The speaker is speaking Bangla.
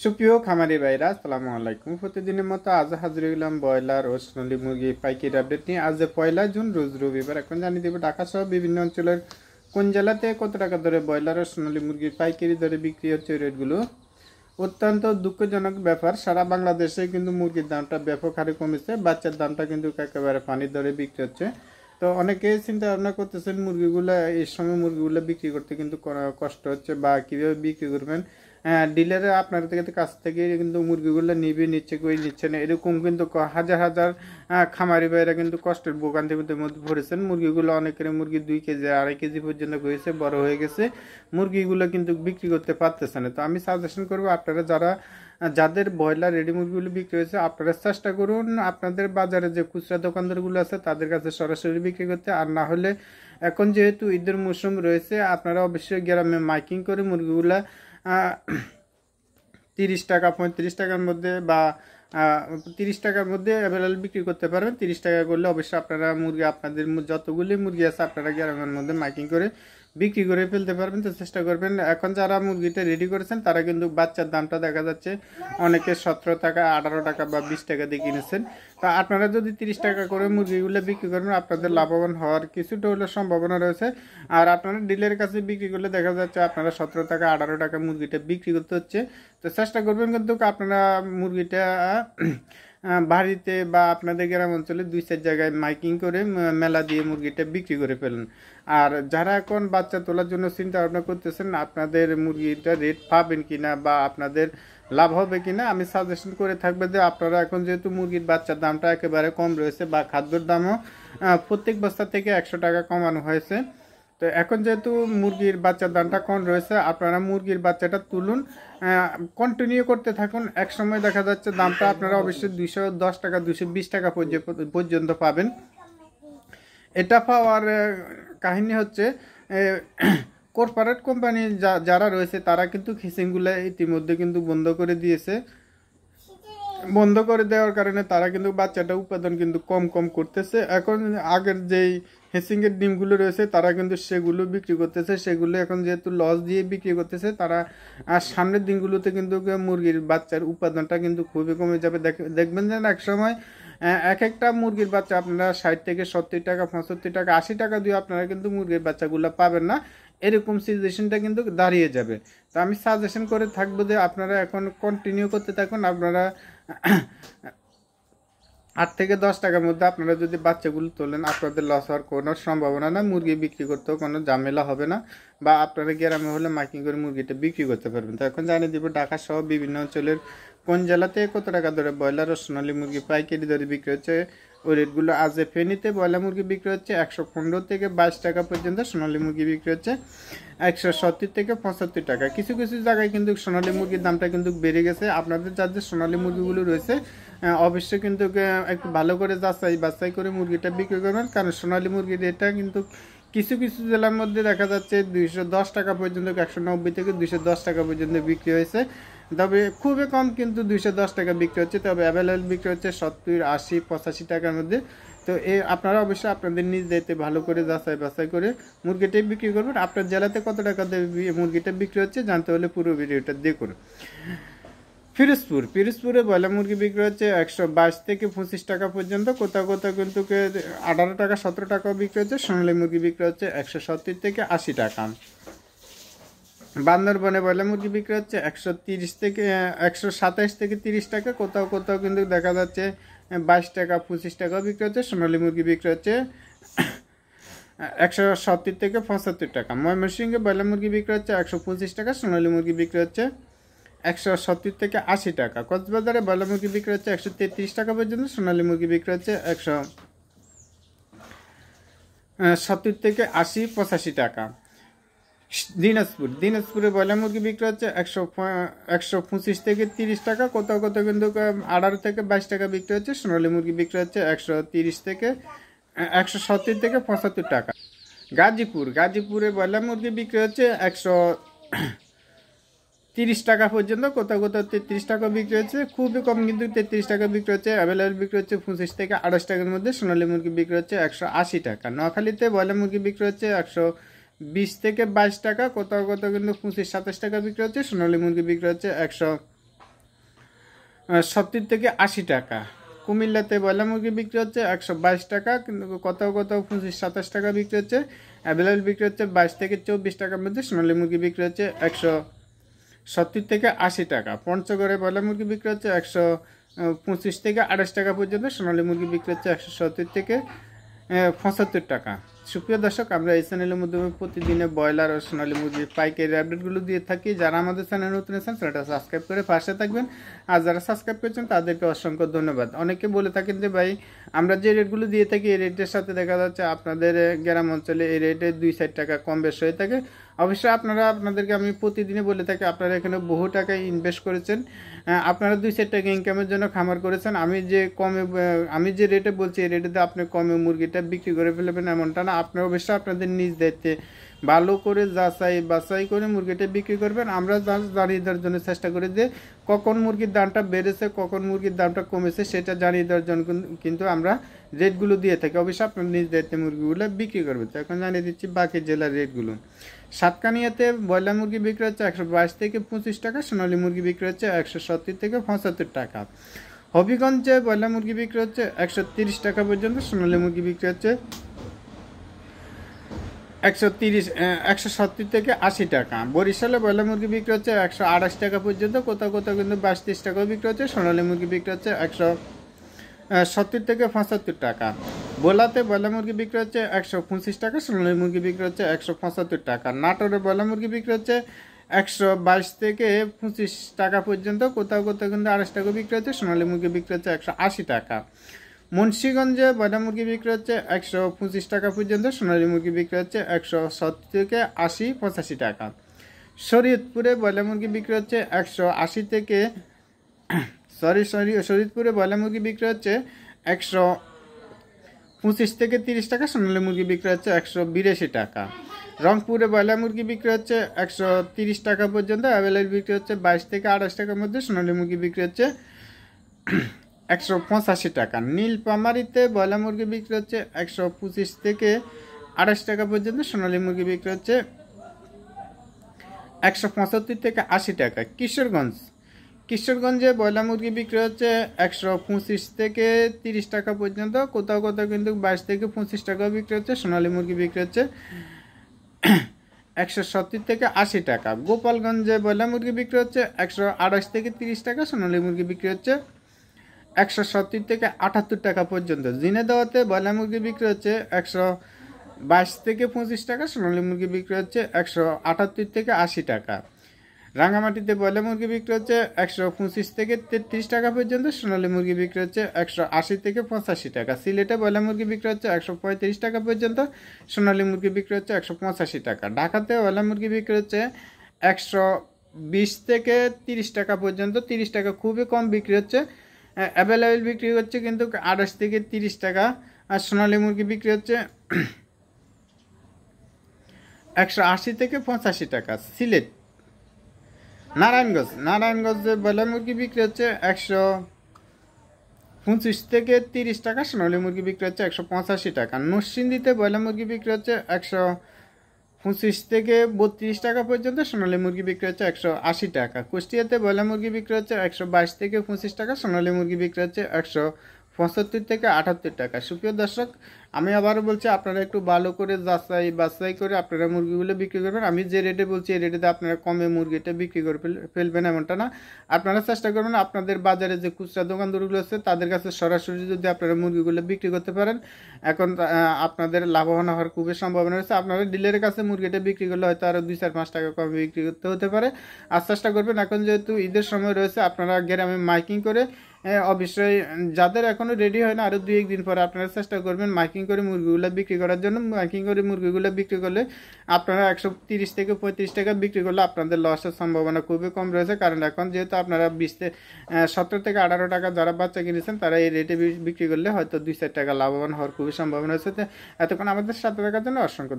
সুপ্রিয় খামারি ভাইরা, আসসালামু আলাইকুম। প্রতিদিনের মতো আজ হাজির হলাম ব্রয়লার ও সোনালী মুরগি পাইকারি আপডেট নিয়ে। আজ 1 জুন, রোজ রবিবার। এখন জানিয়ে দেবো ঢাকা সহ বিভিন্ন অঞ্চলের কোন জেলাতে কত টাকা দরে ব্রয়লার ও সোনালী মুরগির পাইকারি দরে বিক্রি হচ্ছে রেটগুলো। অত্যন্ত দুঃখজনক ব্যাপার, সারা বাংলাদেশে কিন্তু মুরগির দামটা ব্যাপক হারে কমেছে। বাচ্চার দামটা কিন্তু একেবারে পানির দরে বিক্রি হচ্ছে। তো অনেকে চিন্তা ভাবনা করতেছেন মুরগিগুলো এই সময় মুরগিগুলো বিক্রি করতে কিন্তু কষ্ট হচ্ছে বা কীভাবে বিক্রি করবেন। ডিলারে আপনার কাছ থেকে কিন্তু মুরগিগুলো নিচ্ছে কই নিচ্ছে না, এরকম কিন্তু হাজার হাজার খামারি ভাইরা কিন্তু কষ্টের ভোগান্তির মধ্যে পড়েছেন। মুরগিগুলো অনেকের মুরগি 2 কেজি 2.5 কেজি পর্যন্ত হয়েছে, বড় হয়ে গেছে। মুরগিগুলো কিন্তু বিক্রি করতে পারতেছে না। তো আমি সাজেশন করবো, আপনারা যাদের ব্রয়লার রেডি মুরগিগুলো বিক্রি হয়েছে, আপনারা চেষ্টা করুন আপনাদের বাজারে যে খুচরা দোকানদারগুলো আছে তাদের কাছে সরাসরি বিক্রি করতে। আর না হলে এখন যেহেতু ঈদের মৌসুম রয়েছে, আপনারা অবশ্যই গ্রামে মাইকিং করে মুরগিগুলা 30 টাকা 35 টাকার মধ্যে বা 30 টাকার মধ্যে অ্যাভেলেবল বিক্রি করতে পারবেন। 30 টাকা করলে অবশ্যই আপনারা মুরগি, আপনাদের যতগুলি মুরগি আছে আপনারা গ্রামের মধ্যে মাইকিং করে বিক্রি করে ফেলতে পারবেন। তো চেষ্টা করবেন। এখন যারা মুরগিটা রেডি করেছেন তারা কিন্তু বাচ্চার দামটা দেখা যাচ্ছে অনেকে 17 টাকা 18 টাকা বা 20 টাকা দিয়ে কিনেছেন। তা আপনারা যদি 30 টাকা করে মুরগিগুলো বিক্রি করবেন, আপনাদের লাভবান হওয়ার কিছুটা হলেও সম্ভাবনা রয়েছে। আর আপনারা ডিলারের কাছে বিক্রি করলে দেখা যাচ্ছে আপনারা 17 টাকা 18 টাকা মুরগিটা বিক্রি করতে হচ্ছে। তো চেষ্টা করবেন কিন্তু আপনারা মুরগিটা বাড়িতে বা আপনাদের গ্রাম অঞ্চলে 2-4 জায়গায় মাইকিং করে মেলা দিয়ে মুরগিটা বিক্রি করে ফেলেন। আর যারা এখন বাচ্চা তোলার জন্য চিন্তা ভাবনা করতেছেন আপনাদের মুরগিটা রেট পাবেন কিনা বা আপনাদের লাভ হবে কিনা, আমি সাজেশন করে থাকবে যে আপনারা এখন যেহেতু মুরগির বাচ্চার দামটা একেবারে কম রয়েছে বা খাদ্যর দামও প্রত্যেক বস্তা থেকে 100 টাকা কমানো হয়েছে। তো এখন যেহেতু মুরগির বাচ্চার দামটা কম রয়েছে, আপনারা মুরগির বাচ্চাটা তুলুন, কন্টিনিউ করতে থাকুন। এক সময় দেখা যাচ্ছে দামটা আপনারা অবশ্যই 210 টাকা 220 টাকা পর্যন্ত পাবেন। এটা পাওয়ার কাহিনী হচ্ছে কর্পোরেট কোম্পানি যারা রয়েছে তারা কিন্তু খিচিংগুলো ইতিমধ্যে কিন্তু বন্ধ করে দিয়েছে। বন্ধ করে দেওয়ার কারণে তারা কিন্তু বাচ্চাটা উৎপাদন কিন্তু কম কম করতেছে। এখন আগের যেই হেসিংয়ের ডিমগুলো রয়েছে তারা কিন্তু সেগুলো বিক্রি করতেছে, সেগুলো এখন যেহেতু লস দিয়ে বিক্রি করতেছে তারা। আর সামনের দিনগুলোতে কিন্তু মুরগির বাচ্চার উৎপাদনটা কিন্তু খুবই কমে যাবে। দেখবেন যে এক সময় এক একটা মুরগির বাচ্চা আপনারা 60 থেকে 70 টাকা 75 টাকা 80 টাকা দিয়ে আপনারা কিন্তু মুরগির বাচ্চাগুলো পাবেন না, এরকম সিচুয়েশনটা কিন্তু দাঁড়িয়ে যাবে। তো আমি সাজেশন করে থাকবো যে আপনারা এখন কন্টিনিউ করতে থাকুন। আপনারা 8 থেকে 10 টাকার মধ্যে আপনারা যদি বাচ্চাগুলো তোলেন, আপনাদের লস হওয়ার কোনো সম্ভাবনা না। মুরগি বিক্রি করতেও কোনো ঝামেলা হবে না, বা আপনারা গ্রামে হলে মাইকিং করে মুরগিটা বিক্রি করতে পারবেন। তো এখন জানিয়ে দিব ঢাকা সহ বিভিন্ন অঞ্চলের কোন জেলাতে কত টাকা ধরে ব্রয়লার ও সোনালী মুরগি পাইকারি দরে বিক্রি হচ্ছে ওই রেটগুলো। আজ ফেনীতে ব্রয়লার মুরগি বিক্রি হচ্ছে 115 থেকে 22 টাকা পর্যন্ত, সোনালী মুরগি বিক্রি হচ্ছে 170 থেকে 75 টাকা। কিছু কিছু জায়গায় কিন্তু সোনালী মুরগির দামটা কিন্তু বেড়ে গেছে। আপনাদের যাদের সোনালী মুরগিগুলো রয়েছে অবশ্যই কিন্তু একটু ভালো করে বাছাই করে মুরগিটা বিক্রি করবেন, কারণ সোনালী মুরগির রেটটা কিন্তু কিছু কিছু জেলার মধ্যে দেখা যাচ্ছে 210 টাকা পর্যন্ত, 190 থেকে 210 টাকা পর্যন্ত বিক্রি হয়েছে। তবে খুবই কম কিন্তু 210 টাকা বিক্রি হচ্ছে, তবে অ্যাভেলেবল বিক্রি হচ্ছে 70 80 85 টাকার মধ্যে। তো আপনারা অবশ্যই আপনাদের নিজ দায়িত্বে ভালো করে বাছাই করে মুরগিটাই বিক্রি করবেন। আপনার জেলাতে কত টাকা দিয়ে মুরগিটা বিক্রি হচ্ছে জানতে হলে পুরো ভিডিওটা দেখুন। পিরোজপুরে ব্রয়লার মুরগি বিক্রি হচ্ছে 122 থেকে 25 টাকা পর্যন্ত, কোথাও কোথাও কিন্তু 18 টাকা 17 টাকাও বিক্রি হচ্ছে। সোনালী মুরগি বিক্রি হচ্ছে 170 থেকে 80 টাকা। বান্দরবনে ব্রয়লার মুরগি বিক্রি হচ্ছে 130 থেকে 127 থেকে 30 টাকা, কোথাও কোথাও কিন্তু দেখা যাচ্ছে 22 টাকা 25 টাকাও বিক্রি হচ্ছে। সোনালী মুরগি বিক্রি হচ্ছে 170 থেকে 75 টাকা। ময়মনসিংহে ব্রয়লার মুরগি বিক্রি হচ্ছে 125 টাকা, সোনালী মুরগি বিক্রি হচ্ছে 170 থেকে 80 টাকা। কক্সবাজারে ব্রয়লার মুরগি বিক্রি হচ্ছে 133 টাকা পর্যন্ত, সোনালী মুরগি বিক্রি হচ্ছে 170 থেকে 80 85 টাকা। দিনাজপুরে ব্রয়লার মুরগি বিক্রি হচ্ছে 125 থেকে 30 টাকা, কোথাও কোথাও কিন্তু 18 থেকে 22 টাকা বিক্রি হচ্ছে। সোনালী মুরগি বিক্রি হচ্ছে 130 থেকে 170 থেকে 75 টাকা। গাজীপুরে ব্রয়লার মুরগি বিক্রি হচ্ছে 130 টাকা পর্যন্ত, কোথাও কোথাও 33 টাকা বিক্রি হচ্ছে। খুবই কম কিন্তু 33 টাকা বিক্রি হচ্ছে। অ্যাভেলেবল বিক্রি হচ্ছে 25 থেকে 28 টাকার মধ্যে। সোনালী মুরগি বিক্রি হচ্ছে 180 টাকা। নোয়াখালীতে ব্রয়লার মুরগি বিক্রি হচ্ছে 120 থেকে 22 টাকা, কোথাও কোথাও কিন্তু 25 27 টাকা বিক্রি হচ্ছে। সোনালী মুরগি বিক্রি হচ্ছে 70 থেকে 80 টাকা। কুমিল্লাতে ব্রয়লার মুরগি বিক্রি হচ্ছে 122 টাকা, কিন্তু কোথাও কোথাও 25-27 টাকা বিক্রি হচ্ছে। অ্যাভেলেবল বিক্রি হচ্ছে 22 থেকে 24 টাকার মধ্যে। সোনালী মুরগি বিক্রি হচ্ছে 170 থেকে 80 টাকা। পঞ্চগড়ে ব্রয়লার মুরগি বিক্রি হচ্ছে 125 থেকে 28 টাকা পর্যন্ত। সোনালী মুরগি বিক্রি হচ্ছে 170 থেকে 75 টাকা। সুপ্রিয় দর্শক, আমরা এই চ্যানেলের মাধ্যমে প্রতিদিনে ব্রয়লার ও সোনালী মুরগির পাইকারি আপডেটগুলো দিয়ে থাকি। যারা আমাদের চ্যানেল নতুন আছেন চ্যানেলটা সাবস্ক্রাইব করে পাশে থাকবেন, আর যারা সাবস্ক্রাইব করেছেন তাদেরকে অসংখ্য ধন্যবাদ। অনেকে বলে থাকেন যে ভাই, আমরা যে রেটগুলো দিয়ে থাকি এই রেটের সাথে দেখা যাচ্ছে আপনাদের গ্রাম অঞ্চলে এই রেটে 2-4 টাকা কম বেশ হয়ে থাকে। অবশ্যই আপনাদেরকে আমি প্রতিদিনই বলে থাকি, আপনারা এখানে বহু টাকা ইনভেস্ট করেছেন, আপনারা 2-4 টাকা ইনকামের জন্য খামার করেছেন। আমি যে রেটে বলছি এই রেটে আপনি কমে মুরগিটা বিক্রি করে ফেলবেন এমনটা না। আপনারা অবশ্যই আপনাদের নিজ দায়িত্বে ভালো করে বাছাই করে মুরগিটা বিক্রি করবেন। আমরা জানিয়ে দেওয়ার জন্য চেষ্টা করি যে কখন মুরগির দামটা বেড়েছে, কখন মুরগির দামটা কমেছে, সেটা জানিয়ে দেওয়ার জন্য কিন্তু আমরা রেটগুলো দিয়ে থাকি। অবশ্যই আপনার নিজ দায়িত্বে মুরগিগুলো বিক্রি করবেন। তো এখন জানিয়ে দিচ্ছি বাকি জেলার রেটগুলো। সাতকানিয়াতে ব্রয়লার মুরগি বিক্রি হচ্ছে 122 থেকে 25 টাকা। সোনালী মুরগি বিক্রি হচ্ছে 170 থেকে 75 টাকা। হবিগঞ্জে ব্রয়লার মুরগি বিক্রি হচ্ছে 130 টাকা পর্যন্ত। সোনালী মুরগি বিক্রি হচ্ছে 170 থেকে 80 টাকা। বরিশালে ব্রয়লার মুরগি বিক্রি হচ্ছে 128 টাকা পর্যন্ত। কোথাও কোথাও কিন্তু 22-23 টাকাও বিক্রি হচ্ছে। সোনালী মুরগি বিক্রি হচ্ছে 170 থেকে 75 টাকা। ভোলাতে ব্রয়লার মুরগি বিক্রি হচ্ছে 125 টাকা। সোনালী মুরগি বিক্রি হচ্ছে 175 টাকা। নাটোরে ব্রয়লার মুরগি বিক্রি হচ্ছে 122 থেকে 25 টাকা পর্যন্ত। কোথাও কোথাও কিন্তু 28 টাকা বিক্রি হচ্ছে। সোনালী মুরগি বিক্রি হচ্ছে 180 টাকা। মুন্সিগঞ্জে ব্রয়লার মুরগি বিক্রি হচ্ছে 125 টাকা পর্যন্ত। সোনালী মুরগি বিক্রি হচ্ছে 170 থেকে 80-85 টাকা। শরীয়তপুরে ব্রয়লার মুরগি বিক্রি হচ্ছে 180 থেকে শরীয়তপুরে ব্রয়লার মুরগি বিক্রি হচ্ছে 125 থেকে 30 টাকা। সোনালী মুরগি বিক্রি হচ্ছে 182 টাকা। রংপুরে ব্রয়লার মুরগি বিক্রি হচ্ছে 130 টাকা পর্যন্ত। অ্যাভেলেবল বিক্রি হচ্ছে 22 থেকে 28 টাকার মধ্যে। সোনালী মুরগি বিক্রি হচ্ছে 185 টাকা। নীলপামারিতে ব্রয়লার মুরগি বিক্রি হচ্ছে 125 থেকে 28 টাকা পর্যন্ত। সোনালী মুরগি বিক্রি হচ্ছে 175 থেকে 80 টাকা। কিশোরগঞ্জে ব্রয়লার মুরগি বিক্রি হচ্ছে 125 থেকে 30 টাকা পর্যন্ত। কোথাও কোথাও কিন্তু 22 থেকে 25 টাকাও বিক্রি হচ্ছে। সোনালী মুরগি বিক্রি হচ্ছে 170 থেকে 80 টাকা। গোপালগঞ্জে ব্রয়লার মুরগি বিক্রি হচ্ছে 128 থেকে 30 টাকা। সোনালী মুরগি বিক্রি হচ্ছে 170 থেকে 78 টাকা পর্যন্ত। ঝিনাইদহতে ব্রয়লার মুরগি বিক্রি হচ্ছে 122 থেকে 25 টাকা। সোনালী মুরগি বিক্রি হচ্ছে 178 থেকে 80 টাকা। রাঙামাটিতে ব্রয়লার মুরগি বিক্রি হচ্ছে 125 থেকে 33 টাকা পর্যন্ত। সোনালী মুরগি বিক্রি হচ্ছে 180 থেকে 85 টাকা। সিলেটে ব্রয়লার মুরগি বিক্রি হচ্ছে 135 টাকা পর্যন্ত। সোনালী মুরগি বিক্রি হচ্ছে 185 টাকা। ঢাকাতে ব্রয়লার মুরগি বিক্রি হচ্ছে 120 থেকে 30 টাকা পর্যন্ত। 30 টাকা খুবই কম বিক্রি হচ্ছে। অ্যাভেলেবেল বিক্রি হচ্ছে কিন্তু 28 থেকে 30 টাকা। আর সোনালী মুরগি বিক্রি হচ্ছে 180 থেকে 85 টাকা। সিলেট নারায়ণগঞ্জে ব্রয়লার মুরগি বিক্রি হচ্ছে 125 থেকে 30 টাকা। সোনালী মুরগি বিক্রি হচ্ছে 185 টাকা। নরসিংদীতে ব্রয়লার মুরগি বিক্রি হচ্ছে 125 থেকে 32 টাকা পর্যন্ত। সোনালী মুরগি বিক্রি হচ্ছে 180 টাকা। কুষ্টিয়াতে ব্রয়লার মুরগি বিক্রি হচ্ছে 122 থেকে 25 টাকা। সোনালী মুরগি বিক্রি হচ্ছে 175 থেকে 78 টাকা। সুপ্রিয় দর্শক, আমি আবারও বলছি, আপনারা একটু ভালো করে বাছাই করে আপনারা মুরগিগুলো বিক্রি করবেন। আমি যে রেটে বলছি এই রেটে আপনারা কমে মুরগিটা বিক্রি করে ফেলবেন এমনটা না। আপনারা চেষ্টা করবেন আপনাদের বাজারে যে খুচরা দোকানদারগুলো আছে তাদের কাছে সরাসরি যদি আপনারা মুরগিগুলো বিক্রি করতে পারেন, এখন আপনাদের লাভবান হওয়ার খুবই সম্ভাবনা রয়েছে। আপনারা ডিলারের কাছে মুরগিটা বিক্রি করলে হয়তো আরও 2-4-5 টাকা কমে বিক্রি করতে হতে পারে। আর চেষ্টা করবেন, এখন যেহেতু ঈদের সময় রয়েছে, আপনারা গ্রামে মাইকিং করে অবশ্যই যাদের এখনো রেডি হয় না, আরো 2-1 দিন পরে আপনারা চেষ্টা করবেন মাইকিং করে মুরগিগুলো বিক্রি করার জন্য। মাইকিং করে মুরগিগুলো বিক্রি করলে আপনারা 130 থেকে 35 টাকা বিক্রি করলে আপনাদের লসের সম্ভাবনা খুবই কম রয়েছে। কারণ এখন যেহেতু আপনারা 17 থেকে 18 টাকা যারা বাচ্চা কিনেছেন তারা এই রেটে বিক্রি করলে হয়তো 2-4 টাকা লাভবান হওয়ার খুবই সম্ভাবনা রয়েছে। এতক্ষণ আমাদের সাথে থাকার জন্য অসংখ্য